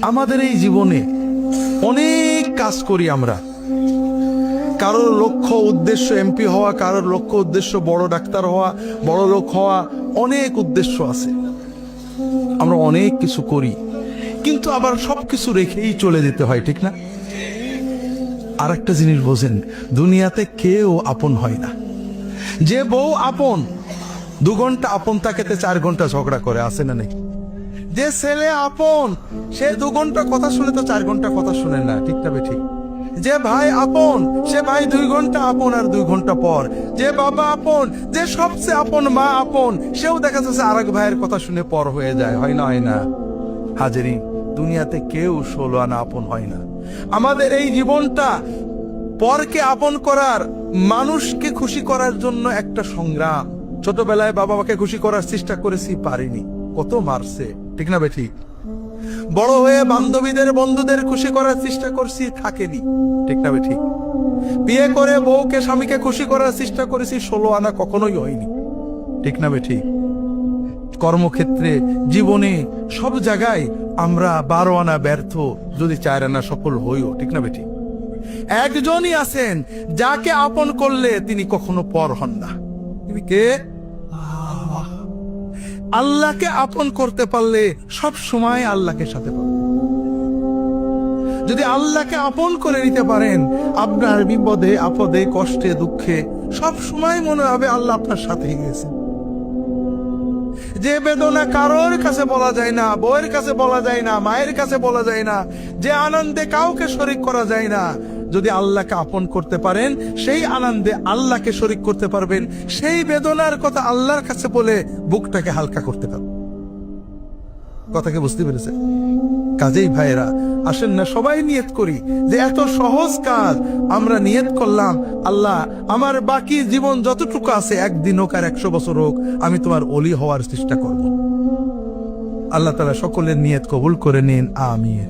আমাদের এই জীবনে অনেক কাজ করি আমরা। কারোর লক্ষ্য উদ্দেশ্য এমপি হওয়া, কারোর লক্ষ্য উদ্দেশ্য বড় ডাক্তার হওয়া, বড় লোক হওয়া, অনেক উদ্দেশ্য আছে। আমরা অনেক কিছু করি, কিন্তু আবার সবকিছু রেখেই চলে যেতে হয়, ঠিক না? আর একটা জিনিস বোঝেন, দুনিয়াতে কেউ আপন হয় না। যে বউ আপন, 2 ঘন্টা আপন থাকেতে 4 ঘন্টা ঝগড়া করে, আছে না নেই? যে ছেলে আপন, সে 2 ঘন্টা কথা শুনে তো 4 ঘন্টা কথা শুনে না, ঠিক না ঠিক? যে ভাই আপন, সে ভাই 2 ঘন্টা আপন আর 2 ঘন্টা পর। যে বাবা আপন, যে সবচেয়ে আপন মা আপন, সেও দেখা যাচ্ছে আরেক ভাইয়ের কথা শুনে পর হয়ে যায়, হয় না? হয় না হাজেরি? দুনিয়াতে কেউ 16 আনা আপন হয় না। আমাদের এই জীবনটা পরকে আপন করার, মানুষকে খুশি করার জন্য একটা সংগ্রাম। ছোটবেলায় বাবা মাকে খুশি করার চেষ্টা করেছি, পারিনি, কত মারছে, ঠিক না বেঠি? বড় হয়ে বান্ধবীদের বন্ধুদের খুশি করার চেষ্টা করছি, থাকেনি, ঠিক না বেঠি? বিয়ে করে বউকে স্বামীকে খুশি করার চেষ্টা করেছি, 16 আনা কখনোই হয়নি, ঠিক না বেঠি? কর্মক্ষেত্রে, জীবনে, সব জায়গায় আমরা 12 আনা ব্যর্থ, যদি 4 আনা সফল হইও, ঠিক না বেঠি? একজনই আছেন যাকে আপন করলে তিনি কখনো পর হন না। তিনি কে? আল্লাহকে আপন করতে পারলে সব সময় আল্লাহকে সাথে পাবেন। যদি আল্লাহকে আপন করে নিতে পারেন, আপনার বিপদে আপদে কষ্টে দুঃখে সব সময় মনে হবে আল্লাহ আপনার সাথেই গেছে। যে বেদনা কারোর কাছে বলা যায় না, বউয়ের কাছে বলা যায় না, মায়ের কাছে বলা যায় না, যে আনন্দে কাউকে শরীক করা যায় না, যদি আল্লাহকে আপন করতে পারেন, সেই আনন্দে আল্লাহকে শরীক করতে পারবেন, সেই বেদনার কথা আল্লাহর কাছে বলে বুকটাকে হালকা করতে পারবেন। কথাকে বুঝতে পেরেছেন? কাজেই ভাইয়েরা, আসেন না সবাই নিয়ত করি যে এত সহজ কাজ আমরা নিয়ত করলাম, আল্লাহ আমার বাকি জীবন যতটুকু আছে, 1 দিন হোক আর 100 বছর হোক, আমি তোমার ওলি হওয়ার চেষ্টা করব। আল্লাহ তাআলা সকলের নিয়ত কবুল করে নিন, আমিন।